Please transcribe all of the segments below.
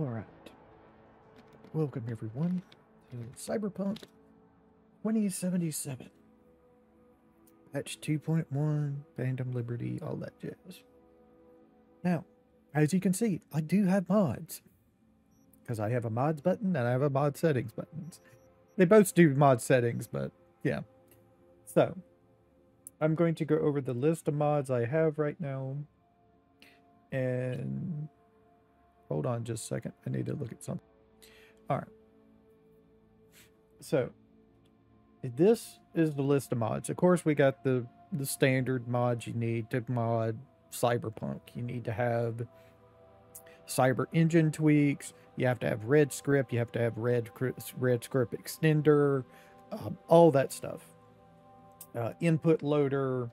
Alright. Welcome everyone to Cyberpunk 2077. Patch 2.1, Phantom Liberty, all that jazz. Now, as you can see, I do have mods. Because I have a mods button and I have a mod settings button. They both do mod settings, but yeah. So, I'm going to go over the list of mods I have right now. And hold on just a second. I need to look at something. All right. So, this is the list of mods. Of course, we got the standard mods you need to mod Cyberpunk. You need to have cyber engine tweaks. You have to have red script. You have to have red script extender. All that stuff. Input loader.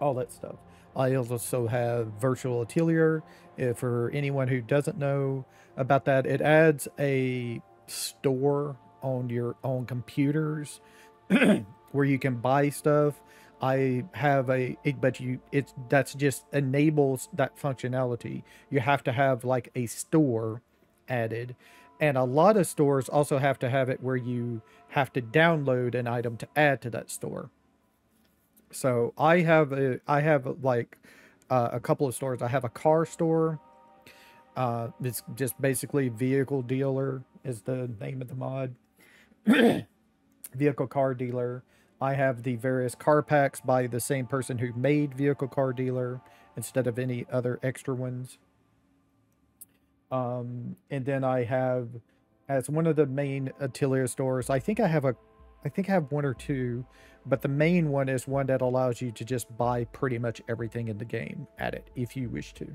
All that stuff. I also have Virtual Atelier. For anyone who doesn't know about that, it adds a store on your own computers where you can buy stuff. I have that's just enables that functionality. You have to have like a store added, and a lot of stores also have to have it where you have to download an item to add to that store. So I have a couple of stores. I have a car store. It's just basically vehicle dealer is the name of the mod. Vehicle car dealer. I have the various car packs by the same person who made vehicle car dealer instead of any other extra ones. And then I have, as one of the main Atelier stores, I think I have one or two, but the main one is one that allows you to just buy pretty much everything in the game at it if you wish to.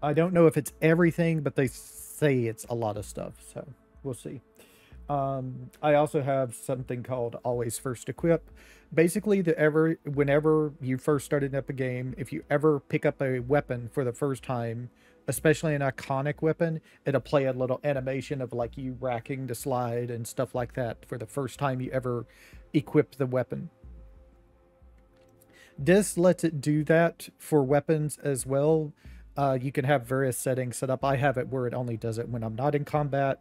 I don't know if it's everything, but they say it's a lot of stuff, so we'll see. I also have something called Always First Equip. Basically, whenever you first started up a game, if you ever pick up a weapon for the first time, especially an iconic weapon, it'll play a little animation of like you racking the slide and stuff like that for the first time you ever equip the weapon. This lets it do that for weapons as well. You can have various settings set up. I have it where it only does it when I'm not in combat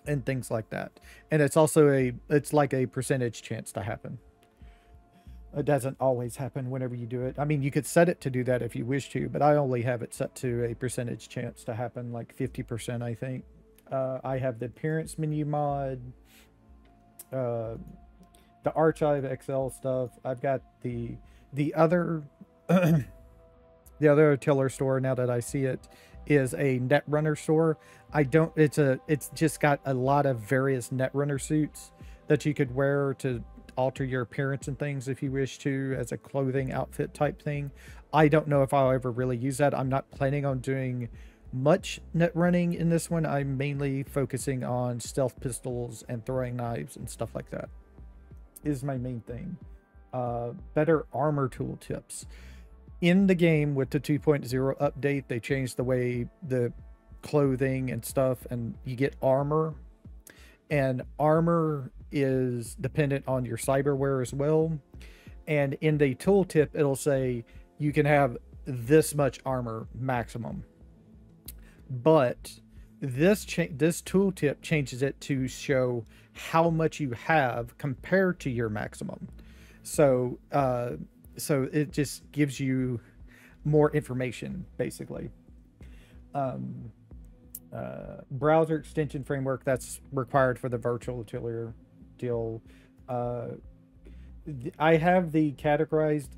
and things like that. And it's also it's like a percentage chance to happen. It doesn't always happen whenever you do it. I mean, you could set it to do that if you wish to, but I only have it set to a percentage chance to happen, like 50%, I think. I have the appearance menu mod, the Archive XL stuff. I've got the other the other Tiller store, now that I see it, is a Netrunner store. It's just got a lot of various Netrunner suits that you could wear to alter your appearance and things if you wish to, as a clothing outfit type thing. I don't know if I'll ever really use that. I'm not planning on doing much net running in this one. I'm mainly focusing on stealth pistols and throwing knives and stuff like that is my main thing. Better armor tooltips. In the game with the 2.0 update, they changed the way the clothing and stuff, and you get armor. And armor is dependent on your cyberware as well. And in the tooltip, it'll say you can have this much armor maximum. But this tooltip changes it to show how much you have compared to your maximum. So it just gives you more information, basically. Browser extension framework, that's required for the Virtual Atelier deal. I have the categorized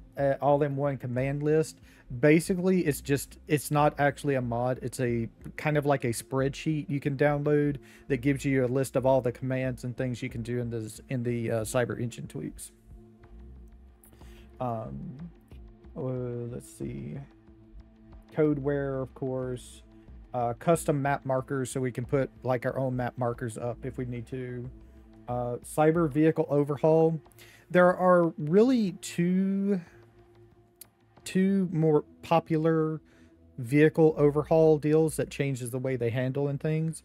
all-in-one command list. Basically, it's not actually a mod. It's a kind of like a spreadsheet you can download that gives you a list of all the commands and things you can do in the cyber engine tweaks. Let's see. Codeware, of course. Custom map markers, so we can put like our own map markers up if we need to. Cyber vehicle overhaul. There are really two more popular vehicle overhaul deals that changes the way they handle and things.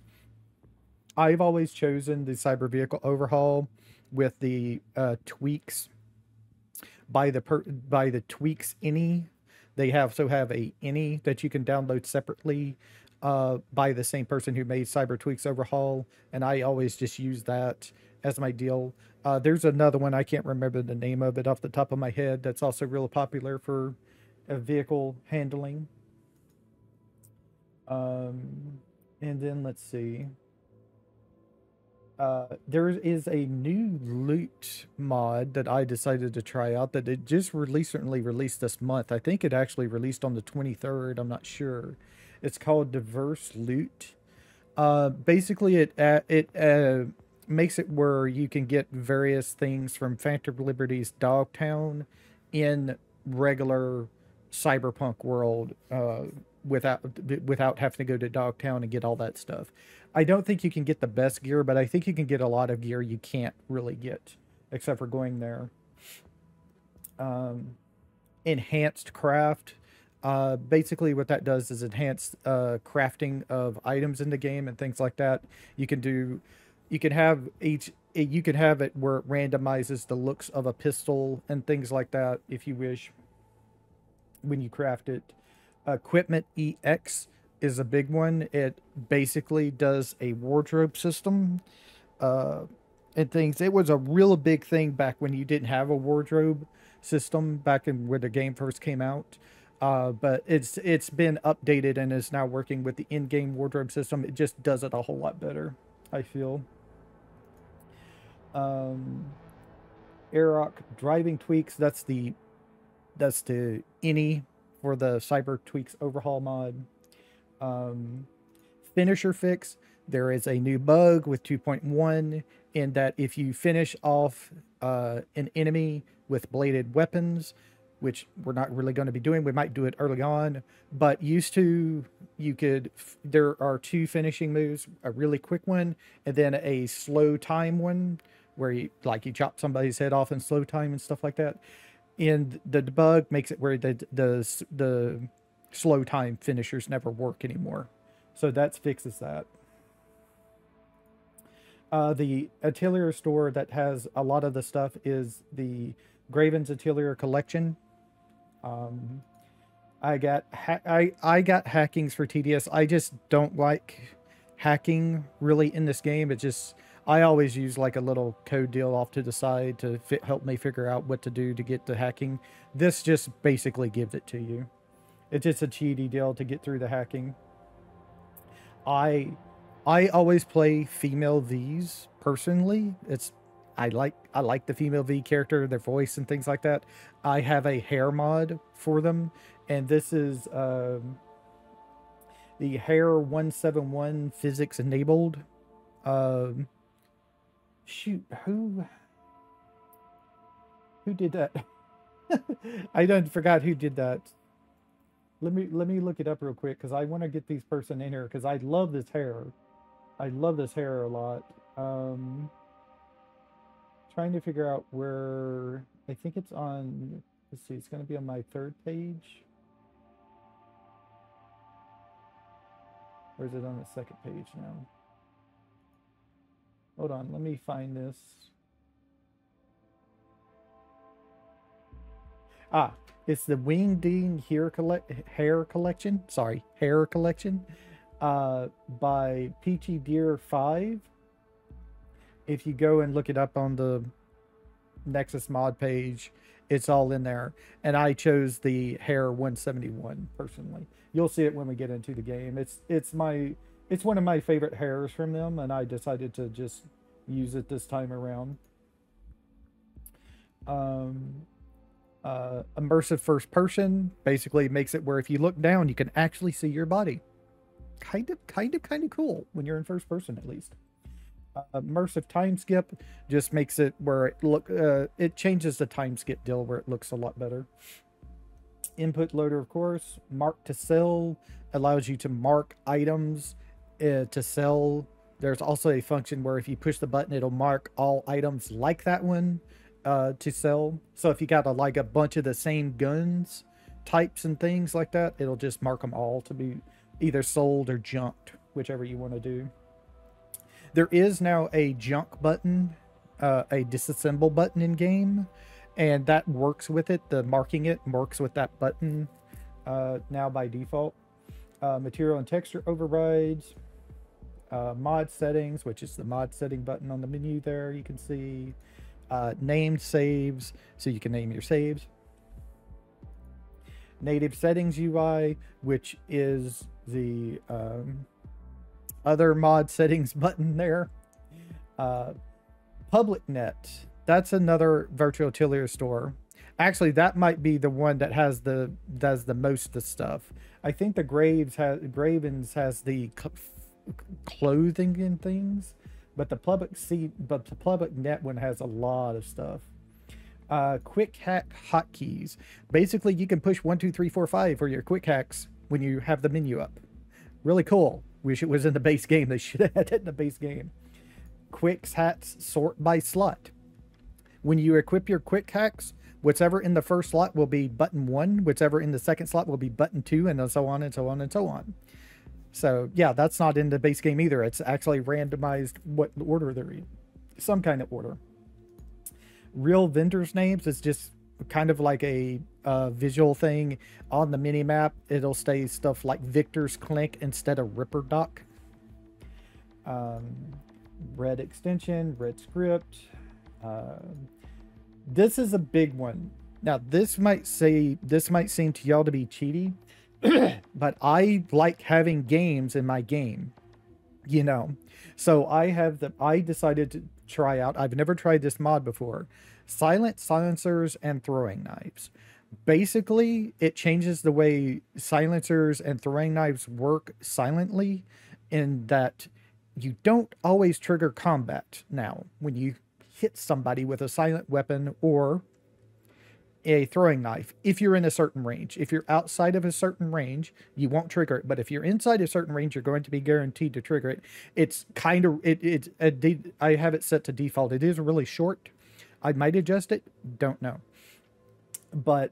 I've always chosen the cyber vehicle overhaul with the tweaks by the tweaks any They also have a any that you can download separately by the same person who made Cyber Tweaks Overhaul, and I always just use that as my deal. There's another one, I can't remember the name of it off the top of my head, that's also real popular for vehicle handling. Um, and then let's see. There is a new loot mod that I decided to try out that it just recently released this month. I think it actually released on the 23rd. I'm not sure. It's called Diverse Loot. Basically, it makes it where you can get various things from Phantom Liberty's Dogtown in regular Cyberpunk world, without without having to go to Dogtown and get all that stuff. I don't think you can get the best gear, but I think you can get a lot of gear you can't really get except for going there. Um, Enhanced craft. Basically, what that does is enhance crafting of items in the game and things like that. You can do, you can have each, you can have it where it randomizes the looks of a pistol and things like that if you wish when you craft it. Equipment EX is a big one. It basically does a wardrobe system uh, and things. It was a real big thing back when you didn't have a wardrobe system back in when the game first came out. But it's been updated and is now working with the in-game wardrobe system. It just does it a whole lot better, I feel. Um, Airlock driving tweaks. That's the any for the Cyber Tweaks Overhaul mod. Um, Finisher fix. There is a new bug with 2.1 in that if you finish off an enemy with bladed weapons, which we're not really going to be doing, we might do it early on, but used to, you could, there are two finishing moves, a really quick one and then a slow time one where you like you chop somebody's head off in slow time and stuff like that. And the debug makes it where the slow time finishers never work anymore. So that fixes that. The Atelier store that has a lot of the stuff is the Graven's Atelier collection. Um, I got hackings for TDS. I just don't like hacking really in this game. It just, I always use like a little code deal off to the side to help me figure out what to do to get the hacking. This just basically gives it to you. It's just a cheaty deal to get through the hacking. I I always play female Vs personally. I like the female V character, their voice and things like that. I have a hair mod for them, and this is the Hair 171 physics enabled. Um, Shoot, who did that? I done forgot who did that. Let me look it up real quick because I want to get these person in here because I love this hair. I love this hair a lot. Trying to figure out where, I think it's on, let's see, it's going to be on my third page. Or is it on the second page now? Hold on, let me find this. Ah, it's the Wingding hair collection. Sorry, hair collection. By Peachy Deer 5. If you go and look it up on the Nexus mod page, it's all in there. And I chose the Hair 171 personally. You'll see it when we get into the game. It's one of my favorite hairs from them, and I decided to just use it this time around. Immersive first person basically makes it where if you look down, you can actually see your body. Kind of cool when you're in first person, at least. Immersive time skip just makes it where it changes the time skip deal where it looks a lot better. Input loader, of course. Mark to sell allows you to mark items to sell. There's also a function where if you push the button, it'll mark all items like that one to sell. So if you got like a bunch of the same guns types and things like that, it'll just mark them all to be either sold or junked, whichever you want to do. There is now a junk button, a disassemble button in game, and that works with it. The marking it works with that button. now by default. Material and texture overrides, mod settings, which is the mod setting button on the menu there. You can see named saves, so you can name your saves. Native settings UI, which is the other mod settings button there. Public net, that's another virtual utility store. Actually, that might be the one that has the most of the stuff. I think the Gravens has the clothing and things, but the public net one has a lot of stuff. Quick hack hotkeys. Basically, you can push 1, 2, 3, 4, 5 for your quick hacks when you have the menu up. Really cool. Wish it was in the base game. They should have had it in the base game. Quick hacks sort by slot. When you equip your quick hacks, whatever in the first slot will be button 1, whatever in the second slot will be button 2, and so on and so on and so on. So yeah, that's not in the base game either. It's actually randomized what order they're in. Some kind of order. Real vendors' names is just kind of like a visual thing on the mini map. It'll say stuff like Victor's Clink instead of Ripper Doc. Red extension, red script. This is a big one. Now this might seem to y'all to be cheaty, but I like having games in my game, you know. So I decided to try out, I've never tried this mod before, silent silencers and throwing knives. Basically, it changes the way silencers and throwing knives work silently, in that you don't always trigger combat now when you hit somebody with a silent weapon or a throwing knife. If you're in a certain range, if you're outside of a certain range, you won't trigger it. But if you're inside a certain range, you're going to be guaranteed to trigger it. It's kind of I have it set to default. It is really short. I might adjust it. Don't know. But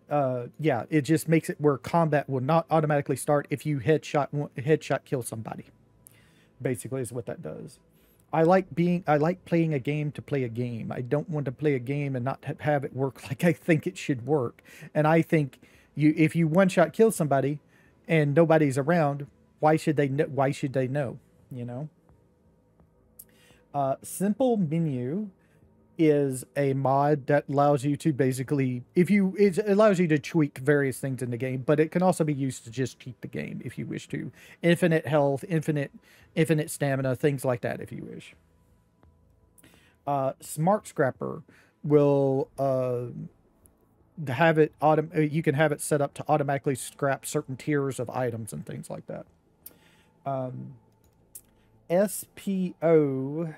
yeah, it just makes it where combat will not automatically start if you headshot kill somebody. Basically, is what that does. I like playing a game to play a game. I don't want to play a game and not have it work like I think it should work. And I think if you one-shot kill somebody and nobody's around, why should they know, you know? Simple menu is a mod that allows you to basically, it allows you to tweak various things in the game, but it can also be used to just cheat the game if you wish to. Infinite health, infinite stamina, things like that if you wish. Smart Scrapper will have it you can have it set up to automatically scrap certain tiers of items and things like that. SPO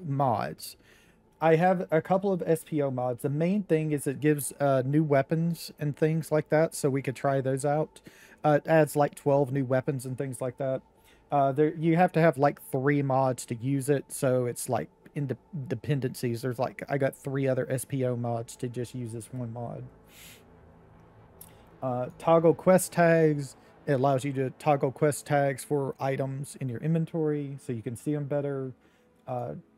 mods. I have a couple of SPO mods. The main thing is it gives new weapons and things like that, so we could try those out. It adds like 12 new weapons and things like that. You have to have like 3 mods to use it, so it's like in dependencies. There's like, I got 3 other SPO mods to just use this one mod. Toggle quest tags. It allows you to toggle quest tags for items in your inventory so you can see them better.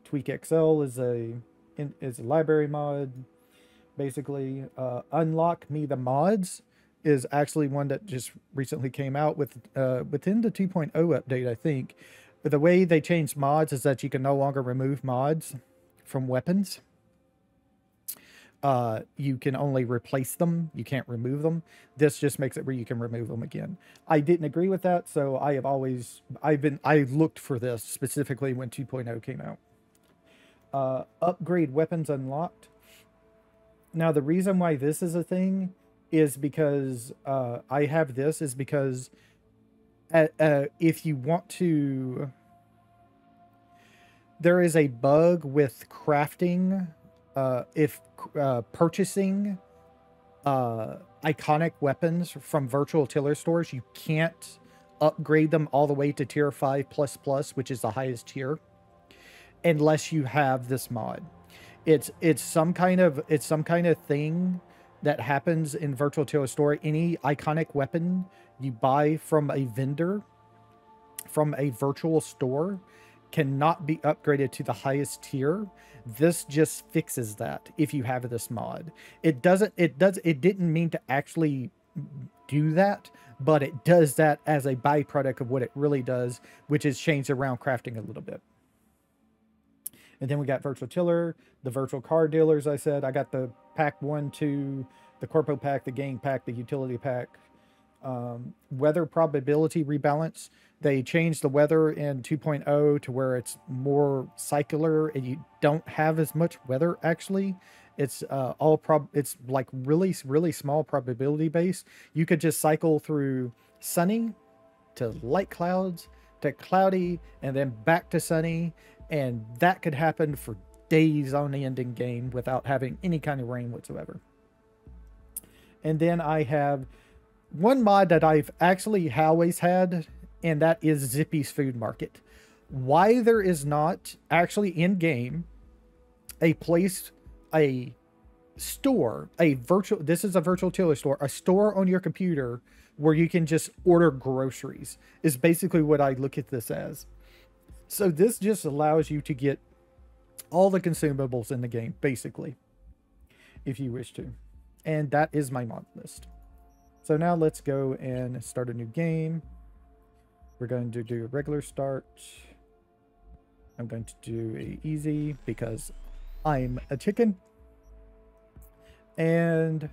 Tweak XL is a library mod, basically. Unlock Me the Mods is actually one that just recently came out with within the 2.0 update, I think. The way they changed mods is that you can no longer remove mods from weapons. You can only replace them. You can't remove them. This just makes it where you can remove them again. I didn't agree with that, so I looked for this specifically when 2.0 came out. Upgrade weapons unlocked. Now, the reason why this is a thing is because I have this is because if you want to, there is a bug with crafting. Purchasing iconic weapons from virtual tiller stores, you can't upgrade them all the way to tier 5++, which is the highest tier, unless you have this mod. It's some kind of thing that happens in virtual tiller store. Any iconic weapon you buy from a vendor, from a virtual store, cannot be upgraded to the highest tier. This just fixes that if you have this mod. It didn't mean to actually do that, but it does that as a byproduct of what it really does, which is change around crafting a little bit. And then we got virtual tiller, the virtual car dealers. I said I got the pack 1, 2, the corpo pack, the gang pack, the utility pack. Weather probability rebalance. They changed the weather in 2.0 to where it's more cycler and you don't have as much weather actually. It's it's like really small probability based. You could just cycle through sunny to light clouds to cloudy and then back to sunny, and that could happen for days on the ending game without having any kind of rain whatsoever. And then I have one mod that I've actually always had, and that is Zippy's Food Market. Why there is not actually in game a place, a store, this is a virtual tiller store, a store on your computer where you can just order groceries is basically what I look at this as. So this just allows you to get all the consumables in the game, basically, if you wish to. And that is my mod list. So now let's go and start a new game. We're going to do a regular start. I'm going to do a easy because I'm a chicken. And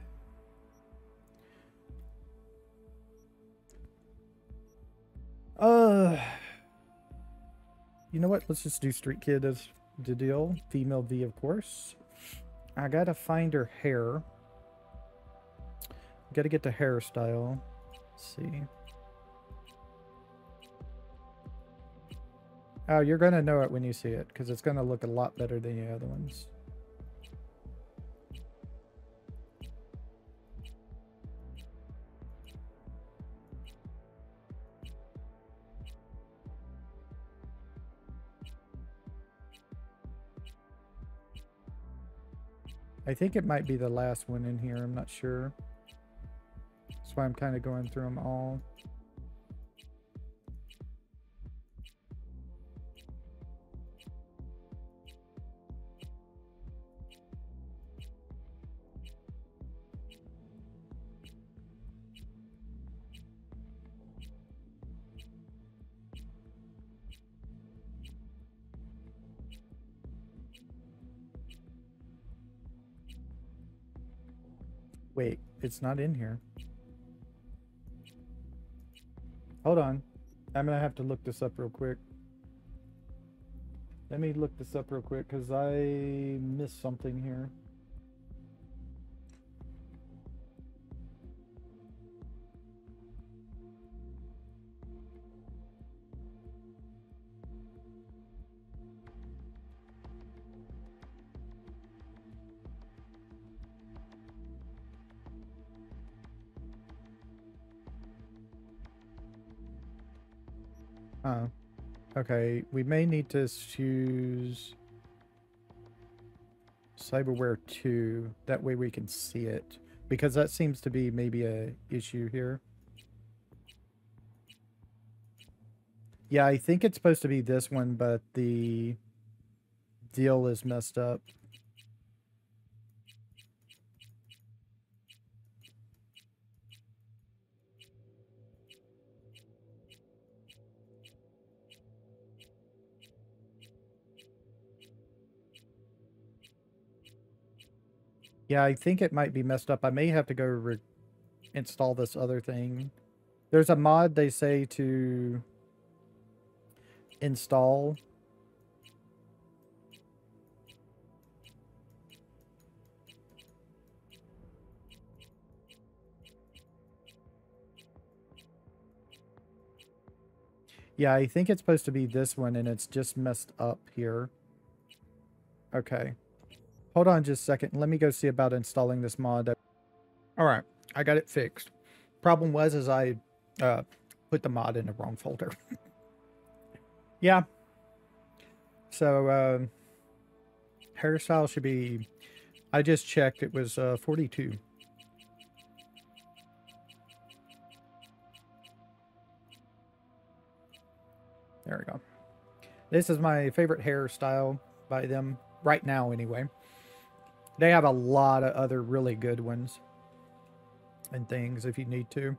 you know what? Let's just do Street Kid as the deal. Female V, of course. I gotta find her hair. Gotta get the hairstyle. Let's see. Oh, you're gonna know it when you see it, because it's gonna look a lot better than the other ones. I think it might be the last one in here. I'm not sure. That's why I'm kind of going through them all. Wait, it's not in here. Hold on. I'm gonna have to look this up real quick. Let me look this up real quick because I missed something here. Okay, we may need to choose Cyberware 2. That way we can see it. Because that seems to be maybe a issue here. Yeah, I think it's supposed to be this one, but the deal is messed up. Yeah, I think it might be messed up. I may have to go install this other thing. There's a mod they say to install. Yeah, I think it's supposed to be this one, and it's just messed up here. Okay. Hold on just a second. Let me go see about installing this mod. All right, I got it fixed. Problem was is I put the mod in the wrong folder. Yeah. So hairstyle should be, I just checked, it was 42. There we go. This is my favorite hairstyle by them right now anyway. They have a lot of other really good ones. and things if you need to.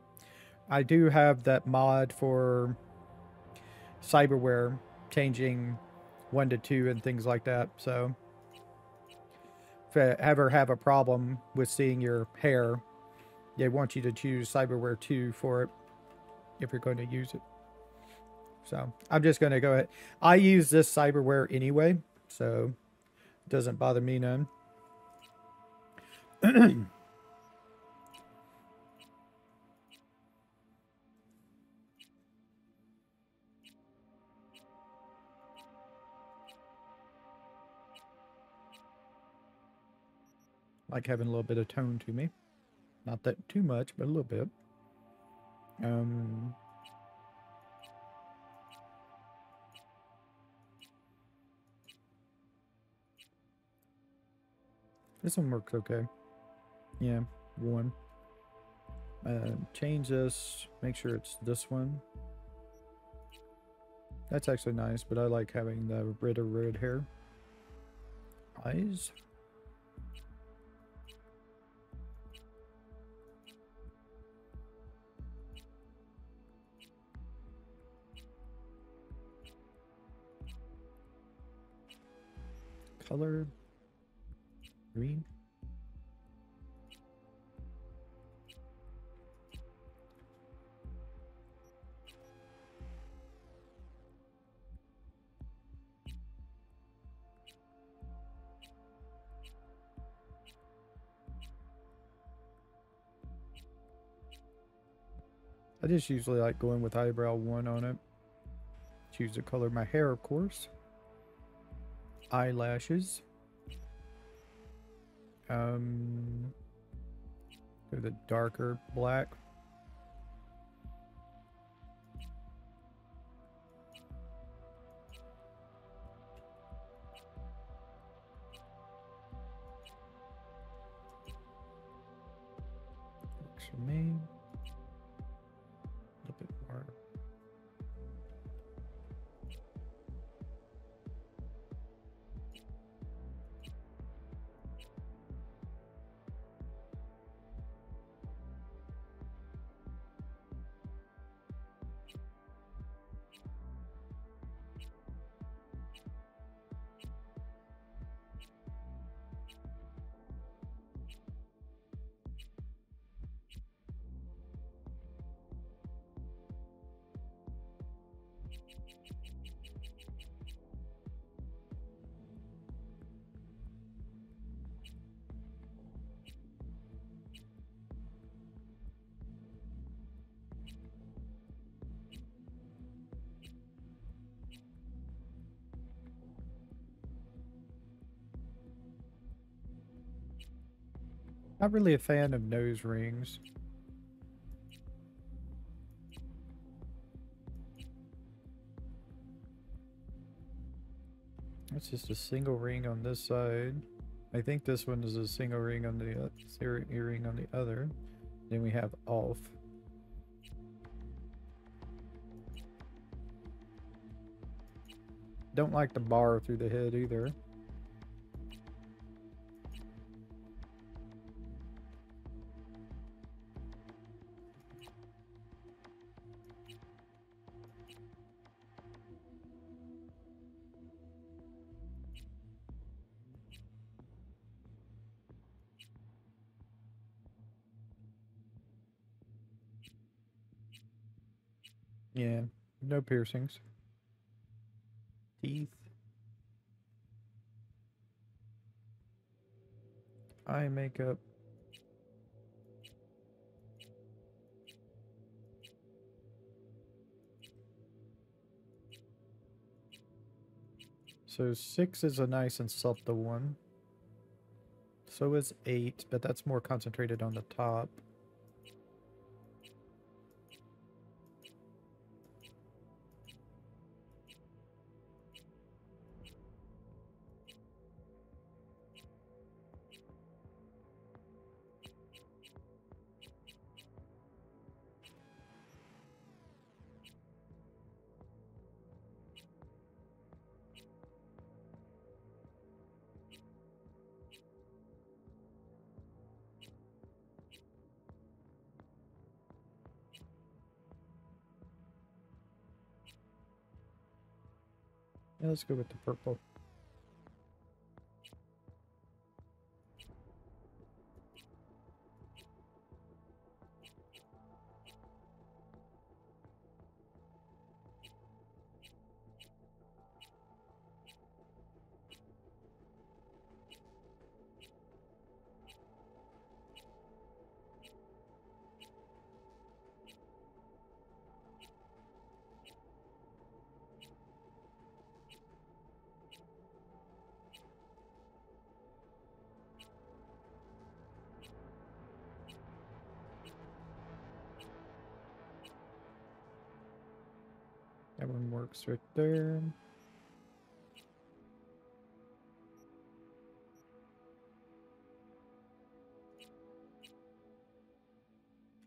I do have that mod for cyberware changing 1 to 2 and things like that. So if you ever have a problem with seeing your hair, they want you to choose cyberware 2 for it if you're going to use it. So I'm just going to go ahead. I use this cyberware anyway, so it doesn't bother me none. Like having a little bit of tone to me. Not that too much, but a little bit. Um, this one works okay. Yeah, one. Change this. Make sure it's this one. That's actually nice, but I like having the red hair. Eyes. Color. Green. I just usually like going with eyebrow 1 on it. Choose the color of my hair, of course. Eyelashes. Go the darker black. Works for me. A little bit more. Not really a fan of nose rings. It's just a single ring on this side. I think this one is a single ring on the earring on the other. Then we have off. Don't like the bar through the head either. Yeah, no piercings. Teeth. Eye makeup. So 6 is a nice and subtle one. So is 8, but that's more concentrated on the top. Yeah, let's go with the purple. That one works right there.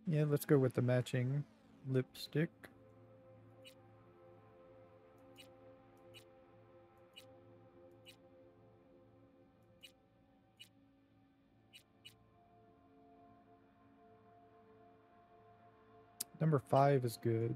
Yeah, let's go with the matching lipstick. Number 5 is good.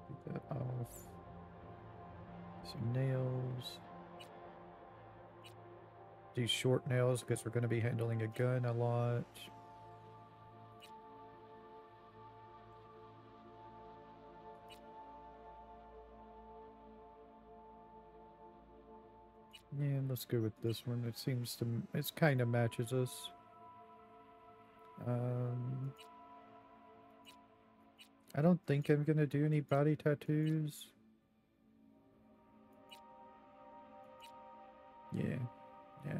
Take that off. Some nails. These short nails because we're going to be handling a gun a lot. Yeah, let's go with this one. It seems to, it kind of matches us. I don't think I'm going to do any body tattoos. Yeah, yeah.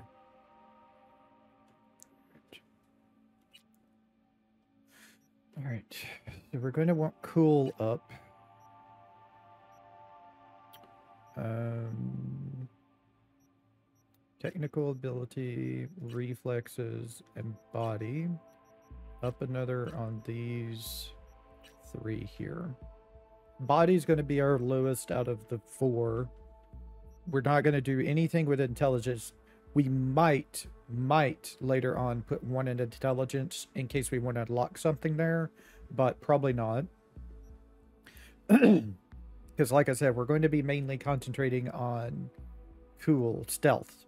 All right, so we're going to want cool up. Technical ability, reflexes, and body. Up another on these 3 here. Body's going to be our lowest out of the 4. We're not going to do anything with intelligence. We might later on put 1 in intelligence in case we want to lock something there, but probably not. Because like I said, we're going to be mainly concentrating on cool stealth.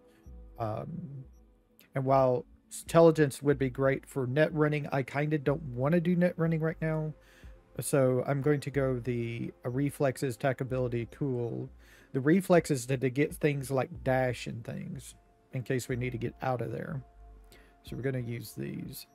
And while intelligence would be great for net running, I kind of don't want to do net running right now. So I'm going to go the reflexes, attack ability, cool. The reflexes to get things like dash and things in case we need to get out of there. So we're going to use these.